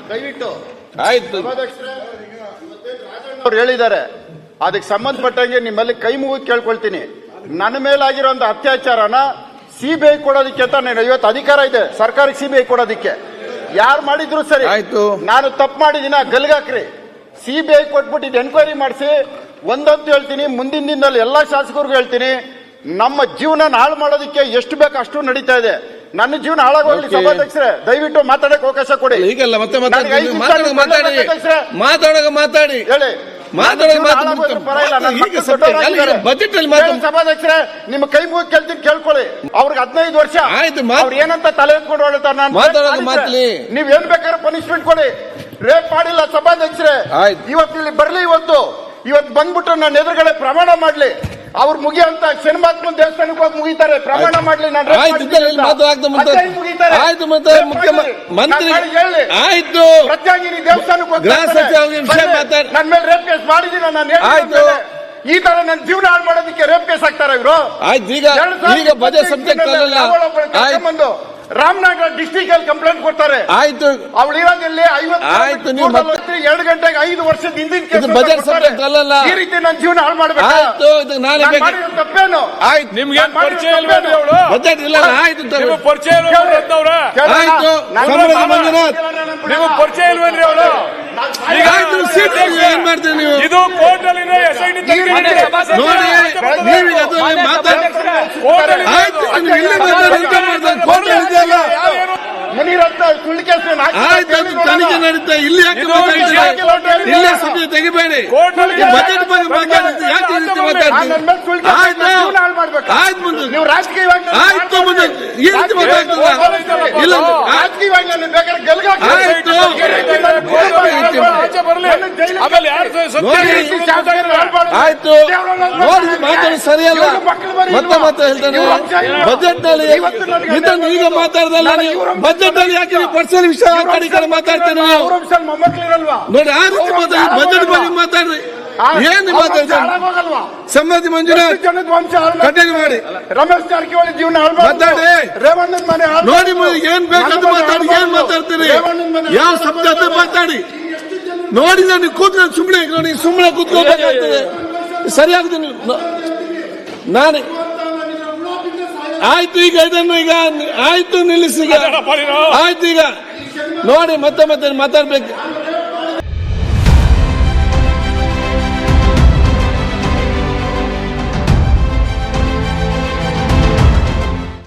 ದಯವಿಟ್ಟು ಆಯ್ತು ಅವ್ರು ಹೇಳಿದ್ದಾರೆ, ಅದಕ್ಕೆ ಸಂಬಂಧಪಟ್ಟಂಗೆ ನಿಮ್ಮಲ್ಲಿ ಕೈ ಮುಗಿದು ಕೇಳ್ಕೊಳ್ತೀನಿ. ನನ್ನ ಮೇಲಾಗಿರುವಂತ ಅತ್ಯಾಚಾರನ ಸಿಬಿಐ ಕೊಡೋದಕ್ಕೆ ಅಂತ ನಾನು ಇವತ್ತು ಅಧಿಕಾರ ಇದೆ ಸರ್ಕಾರಕ್ಕೆ ಸಿಬಿಐ ಕೊಡೋದಕ್ಕೆ. ಯಾರು ಮಾಡಿದ್ರು ಸರಿ, ಆಯ್ತು. ನಾನು ತಪ್ಪು ಮಾಡಿದಿನ ಗಲ್ಗಾಕ್ರಿ, ಸಿಬಿಐ ಕೊಟ್ಬಿಟ್ಟು ಎನ್ಕ್ವೈರಿ ಮಾಡಿಸಿ. ಒಂದಂತೂ ಹೇಳ್ತೀನಿ, ಮುಂದಿನ ದಿನದಲ್ಲಿ ಎಲ್ಲಾ ಶಾಸಕರಿಗೂ ಹೇಳ್ತೀನಿ, ನಮ್ಮ ಜೀವನ ಹಾಳು ಮಾಡೋದಕ್ಕೆ ಎಷ್ಟು ಬೇಕು ಅಷ್ಟು ನಡೀತಾ ಇದೆ. ನನ್ನ ಜೀವನ ಹಾಳಾಗೋಗ್ಲಿ. ಸಭಾಧ್ಯಕ್ಷರೇ ದಯವಿಟ್ಟು ಮಾತಾಡಕ್ಕೆ ಅವಕಾಶ ಕೊಡಿ. ಈಗಲ್ಲ ಮತ್ತೆ ಮಾತಾಡಿ ಹೇಳಿ ಬಜೆಟ್ ಅಲ್ಲಿ ಸಭಾಧ್ಯಕ್ಷರೇ ನಿಮ್ಮ ಕೈ ಮುಗಿ ಕೇಳ್ತೀನಿ, ಕೇಳ್ಕೊಳ್ಳಿ. ಅವ್ರಿಗೆ 15 ವರ್ಷ ಆಯ್ತು, ಅವ್ರು ಏನಂತ ತಲೆ ಎತ್ಕೊಂಡು ನೀವ್ ಏನ್ ಬೇಕಾದ್ರೆ ಪನಿಷ್ಮೆಂಟ್ ಕೊಡಿ. ರೇಪ್ ಮಾಡಿಲ್ಲ ಸಭಾಧ್ಯಕ್ಷರೇ, ಇವತ್ತು ಇಲ್ಲಿ ಬರ್ಲಿ. ಇವತ್ತು ಬಂದ್ಬಿಟ್ರೆ ನನ್ನ ಎದುರುಗಡೆ ಪ್ರಮಾಣ ಮಾಡ್ಲಿ. ಅವ್ರು ಮುಗಿಯಂತ ಶನಿಮಾತ್ಮನ ದೇವಸ್ಥಾನಕ್ಕೆ ಹೋಗಿ ಮುಗಿತಾರೆ, ಪ್ರಮಾಣ ಮಾಡ್ಲಿ. ನಾನು ಮಂತ್ರಿ ಆಯ್ತು ಪ್ರತ್ಯಾಗಿನಿ ದೇವಸ್ಥಾನಕ್ಕೆ ಹೋಗಿ ನನ್ನ ಮೇಲೆ ರೇಪ್ ಕೇಸ್ ಮಾಡಿದೀನಿ. ನಾನು ಈ ತರ ನನ್ನ ಜೀವನ ಹಾಳು ಮಾಡೋದಕ್ಕೆ ರೇಪ್ ಕೇಸ್ ಹಾಕ್ತಾರ ಇವರು. ಆಯ್ತು, ಈಗ ಬಜೆಟ್ ಸಬ್ಜೆಕ್ಟ್ ಬಂದು ರಾಮನಗರ ಡಿಸ್ಟ್ರಿಕ್ಟ್ ಅಲ್ಲಿ ಕಂಪ್ಲೇಂಟ್ ಕೊಡ್ತಾರೆ. ಆಯ್ತು, ಅವಳು ಇರೋದಿಲ್ಲಿ 50 ನೀವು 2 ಗಂಟೆಗೆ 5 ವರ್ಷದ ಹಿಂದಿನ ಬಜೆಟ್ ಸಬ್ಜೆಕ್ಟ್ ಅಲ್ಲ. ಈ ರೀತಿ ನನ್ನ ಜೀವನ ಹಾಳು ಮಾಡ್ಬೇಕು. ತಪ್ಪೇನು? ಆಯ್ತು, ನಿಮ್ಗೆ ಪರಿಚಯ ಬಜೆಟ್ ಇಲ್ಲ. ಆಯ್ತು, ಪರಿಚಯ ಆಯ್ತು, ಮಂಜುನಾಥ್ ನಿಮಗೆ ಪರಿಚಯ ಇಲ್ವೇನ್ರಿ ಅವಳು? ಏನ್ ಮಾಡ್ತೀರಿ ನೀವು? ಇದು ಕೋರ್ಟ್ ಅಲ್ಲಿ ನೋಡಿ, ನೀವೀಗ ತನಿಖೆ ನಡೀತಾ, ಇಲ್ಲಿ ಯಾಕೆ ಮಾತಾಡ್ತೀರಿ? ಇಲ್ಲೇ ಸಭೆ ತೆಗಿಬೇಡಿ. ಬಜೆಟ್ ಬಗ್ಗೆ ಮಾತಾಡ್ತೀರಿ, ಯಾಕೆ ಈ ರೀತಿ ಮಾತಾಡ್ತೀರಿ? ಆಯ್ತು ಮುಂದೆ ಆಯ್ತು, ಮುಂದೆ ಈ ರೀತಿ ಮಾತಾಡ್ತೀರ? ಇಲ್ಲ ಆಯ್ತು, ಆಯ್ತು, ನೋಡಿ ಮಾತಾಡೋದು ಸರಿಯಲ್ಲ. ಮತ್ತೆ ಹೇಳ್ತಾನೆ ಬಜೆಟ್ ನಲ್ಲಿ ಇದನ್ನು ಈಗ ಮಾತಾಡ್ದಲ್ಲ. ಬಜೆಟ್ ಅಲ್ಲಿ ಯಾಕೆ ಪರ್ಸನಲ್ ವಿಷಯ ಕಡೆ ಮಾತಾಡ್ತೇನೆ ನೋಡಿ. ಆ ರೀತಿ ಮಾತಾಡಿ, ಬಜೆಟ್ ಬಗ್ಗೆ ಮಾತಾಡ್ರಿ. ಏನು ಮಾತಾಡ್ತಾರೆ? ಸಮ್ಮತಿ ಮಂಜುನಾಥ್ ಕಂಟಿನ್ಯೂ ಮಾಡಿ. ರಮೇಶ್ ಜಾರಕಿಹೊಳಿ ಜೀವನ ಮಾತಾಡಿ. ರೇವಣ್ಣನ ಮನೆ ನೋಡಿ, ಏನ್ ಬೇಕಂತ ಮಾತಾಡಿ. ಏನ್ ಮಾತಾಡ್ತೀರಿ? ಯಾವ ಶಬ್ದ ಮಾತಾಡಿ. ನೋಡಿ, ನಾನು ಕೂತ್ಕೊಂಡು ಸುಮ್ಮನೆ ಕೂತ್ಕೋಬೇಕಾಗ್ತದೆ. ಸರಿಯಾಗ್ತದೆ. ನಾನು ಆಯ್ತು, ಈಗ ಆಯ್ತು, ನಿಲ್ಲಿಸಿ. ಆಯ್ತು, ಈಗ ನೋಡಿ ಮತ್ತೆ ಮಾತಾಡ್ಬೇಕು.